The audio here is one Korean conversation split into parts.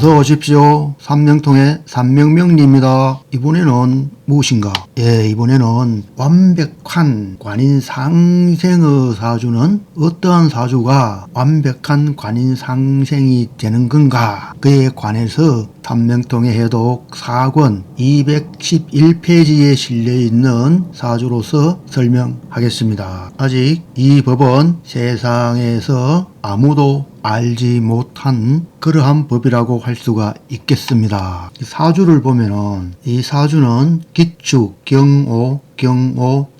어서 오십시오. 삼명통의 삼명명리입니다. 이번에는 무엇인가? 이번에는 완벽한 관인상생의 사주는 어떠한 사주가 완벽한 관인상생이 되는 건가? 그에 관해서 삼명통의 해독 4권 211페이지에 실려있는 사주로서 설명하겠습니다. 아직 이 법은 세상에서 아무도 알지 못한 그러한 법이라고 할 수가 있겠습니다. 사주를 보면은 이 사주는 기축, 경오,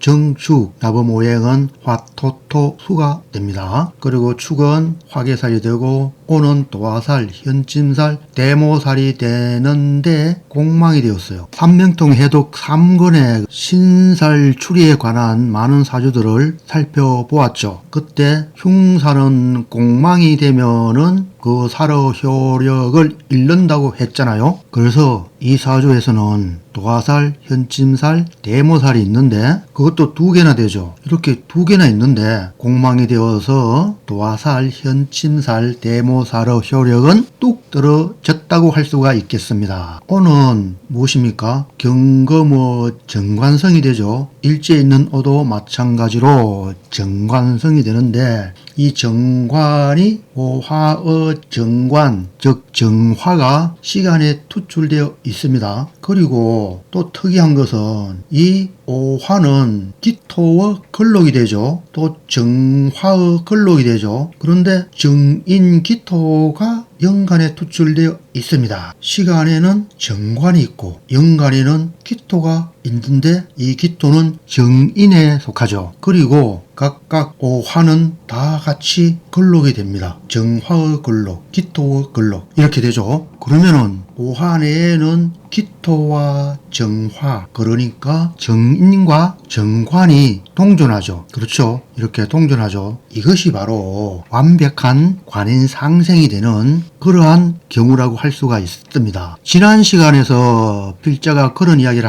정축, 나범오행은 화토토 수가 됩니다. 그리고 축은 화계살이 되고 오는 도화살, 현침살, 대모살이 되는데 공망이 되었어요. 삼명통 해독 3권의 신살 추리에 관한 많은 사주들을 살펴보았죠. 그때 흉살은 공망이 되면은 그 사러 효력을 잃는다고 했잖아요. 그래서 이 사주에서는 도화살, 현침살, 대모살이 있는데 그것도 2개나 되죠. 이렇게 2개나 있는데 공망이 되어서 도화살, 현침살, 대모살의 효력은 뚝 떨어졌다고 할 수가 있겠습니다. 오는 무엇입니까? 경금의 정관성이 되죠. 일지에 있는 오도 마찬가지로 정관성이 되는데 이 정관이 오화의 정관, 즉 정화가 시간에 투출되어 있습니다. 그리고 또 특이한 것은 이 오화는 기토의 근록이 되죠. 또 정화의 근록이 되죠. 그런데 정인 기토가 연간에 투출되어 있습니다. 시간에는 정관이 있고 연간에는 기토가 있는데 이 기토는 정인에 속하죠. 그리고 각각 오화는 다 같이 근록이 됩니다. 정화의 근록, 기토의 근록 이렇게 되죠. 그러면은 오화 내에는 기토와 정화, 그러니까 정인과 정관이 동존하죠. 그렇죠? 이렇게 동존하죠. 이것이 바로 완벽한 관인상생이 되는 그러한 경우라고 할 수가 있습니다. 지난 시간에서 필자가 그런 이야기를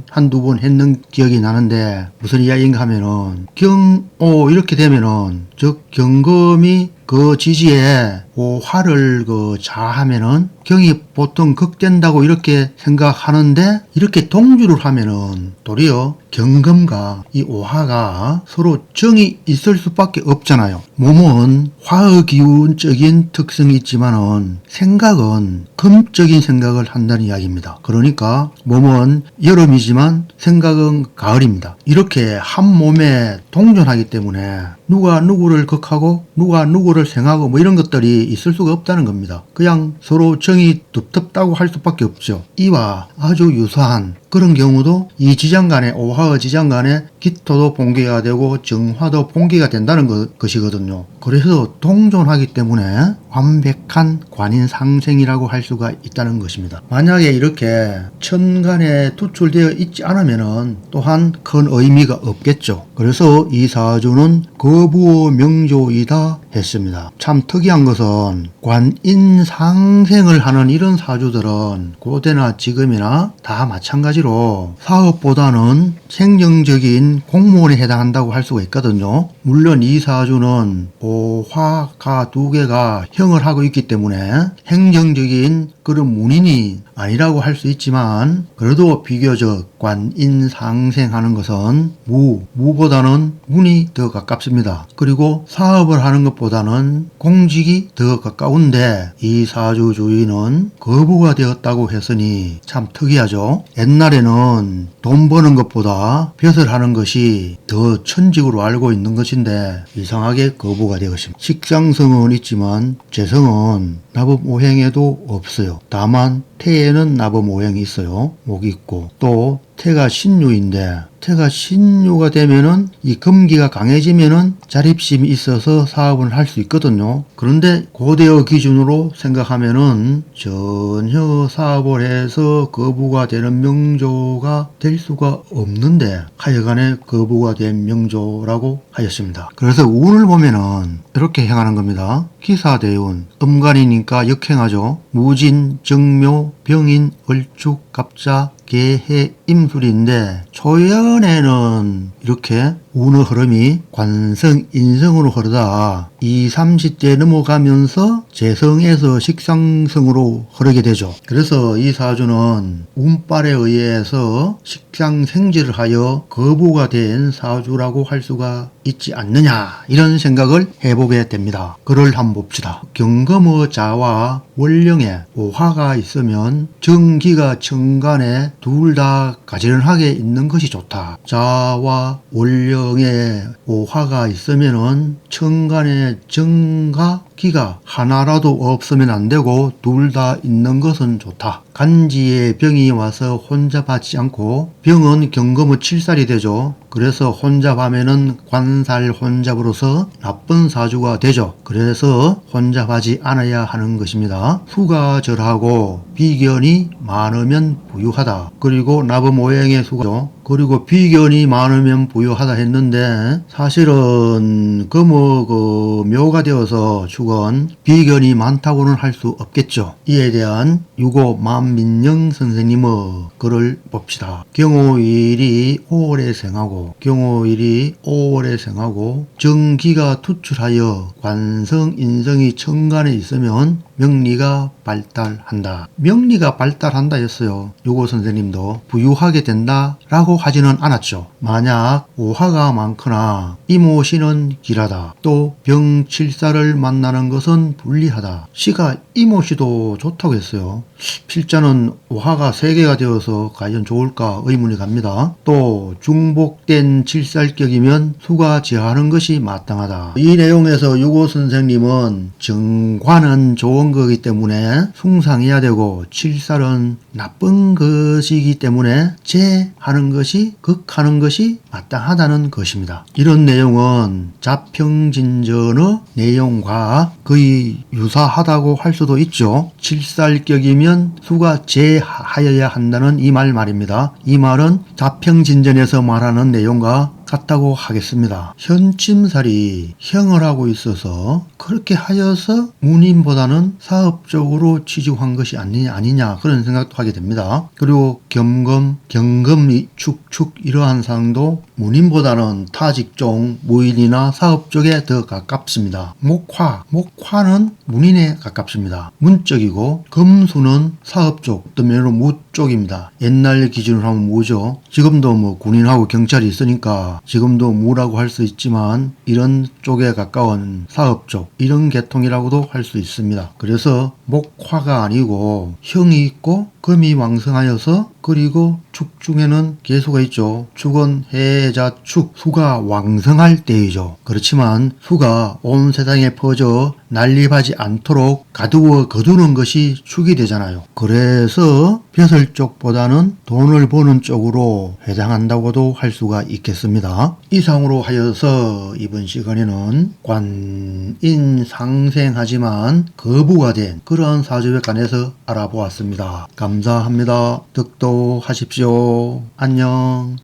한두 번 했는 기억이 나는데 무슨 이야기인가 하면은 경오 이렇게 되면은 즉 경금이 그 지지에 오화를 자하면은 경이 보통 극된다고 이렇게 생각하는데 이렇게 동주를 하면은 도리어 경금과 이 오화가 서로 정이 있을 수밖에 없잖아요. 몸은 화의기운적인 특성이 있지만은 생각은 금적인 생각을 한다는 이야기입니다. 그러니까 몸은 여름이지만 생각은 가을입니다. 이렇게 한 몸에 동존하기 때문에 누가 누구를 극하고 누가 누구를 생하고 뭐 이런 것들이 있을 수가 없다는 겁니다. 그냥 서로 정이 둡텁다고 할 수밖에 없죠. 이와 아주 유사한 그런 경우도 이 지장 간에 오화의 지장 간에 기토도 봉기가 되고 정화도 봉기가 된다는 것이거든요. 그래서 동존하기 때문에 완벽한 관인상생이라고 할 수가 있다는 것입니다. 만약에 이렇게 천간에 투출되어 있지 않으면 또한 큰 의미가 없겠죠. 그래서 이 사주는 거부의 명조이다 했습니다. 참 특이한 것은 관인상생을 하는 이런 사주들은 고대나 지금이나 다 마찬가지로 사업보다는 생명적인 공무원에 해당한다고 할 수가 있거든요. 물론 이 사주는 오화가 2개가 형을 하고 있기 때문에 행정적인 그런 문인이 아니라고 할 수 있지만 그래도 비교적 관인상생하는 것은 무보다는 문이 더 가깝습니다. 그리고 사업을 하는 것보다는 공직이 더 가까운데 이 사주 주인은 거부가 되었다고 했으니 참 특이하죠. 옛날에는 돈 버는 것보다 벼슬 하는 것이 더 천직으로 알고 있는 것인데 이상하게 거부가 되었습니다. 식상성은 있지만 재성은 나법오행에도 없어요. 다만 태에는 나법오행이 있어요. 목이 있고 또 태가 신유인데 태가 신유가 되면은 이 금기가 강해지면은 자립심이 있어서 사업을 할 수 있거든요. 그런데 고대의 기준으로 생각하면은 전혀 사업을 해서 거부가 되는 명조가 될 수가 없는데 하여간에 거부가 된 명조라고 하였습니다. 그래서 운을 보면은 이렇게 행하는 겁니다. 기사대운, 음간이니까 역행하죠. 무진, 정묘, 병인, 을축, 갑자, 개해 임술인데 초연에는 이렇게 운의 흐름이 관성, 인성으로 흐르다 20, 30대 넘어가면서 재성에서 식상성으로 흐르게 되죠. 그래서 이 사주는 운빨에 의해서 식상생지를 하여 거부가 된 사주라고 할 수가 있지 않느냐, 이런 생각을 해보게 됩니다. 글을 한번 봅시다. 경금의 자와 월령에 오화가 있으면 정기가 천간에 둘 다 가지런하게 있는 것이 좋다. 자와 월령에 오화가 있으면은 천간에 정과 기가 하나라도 없으면 안 되고 둘 다 있는 것은 좋다. 간지에 병이 와서 혼잡하지 않고, 병은 경금의 칠살이 되죠. 그래서 혼잡하면은 관살 혼잡으로서 나쁜 사주가 되죠. 그래서 혼잡하지 않아야 하는 것입니다. 수가 절하고 비견이 많으면 부유하다. 그리고 나부모행의 수가죠. 그리고 비견이 많으면 부유하다 했는데 사실은 묘가 되어서 축은 비견이 많다고는 할 수 없겠죠. 이에 대한 유고 만민영 선생님의 글을 봅시다. 경호일이 5월에 생하고 정기가 투출하여 관성 인성이 천간에 있으면 명리가 발달한다. 명리가 발달한다 했어요. 요거 선생님도 부유하게 된다 라고 하지는 않았죠. 만약 오화가 많거나 이모씨는 길하다. 또 병칠사를 만나는 것은 불리하다. 시가 이모씨도 좋다고 했어요. 필자는 오화가 3개가 되어서 과연 좋을까 의문이 갑니다. 또 중복된 칠살격이면 수가 제하는 것이 마땅하다. 이 내용에서 유고 선생님은 정관은 좋은 거기 때문에 숭상해야 되고 칠살은 나쁜 것이기 때문에 제하는 것이, 극하는 것이 마땅하다는 것입니다. 이런 내용은 자평진전의 내용과 거의 유사하다고 할 수도 있죠. 칠살격이면 수가 제하여야 한다는 이 말입니다. 이 말은 자평진전에서 말하는 내용과 같다고 하겠습니다. 현침살이 형을 하고 있어서 그렇게 하여서 문인보다는 사업적으로 취직한 것이 아니냐 그런 생각도 하게 됩니다. 그리고 경금, 축 이러한 상도 문인보다는 타직종, 무인이나 사업 쪽에 더 가깝습니다. 목화는 문인에 가깝습니다. 문적이고 금수는 사업 쪽, 또 매로 무 쪽입니다. 옛날 기준으로 하면 무죠. 지금도 뭐 군인하고 경찰이 있으니까 지금도 무라고 할 수 있지만 이런 쪽에 가까운 사업 쪽, 이런 계통이라고도 할 수 있습니다. 그래서 목화가 아니고 형이 있고 금이 왕성하여서, 그리고 축 중에는 개수가 있죠. 축은 해자축, 수가 왕성할 때이죠. 그렇지만 수가 온 세상에 퍼져 난립하지 않도록 거두는 것이 축이 되잖아요. 그래서 벼슬 쪽보다는 돈을 버는 쪽으로 해당한다고도 할 수가 있겠습니다. 이상으로 하여서 이번 시간에는 관인상생하지만 거부가 된 그러한 사주에 관해서 알아보았습니다. 감사합니다. 득도하십시오. 안녕.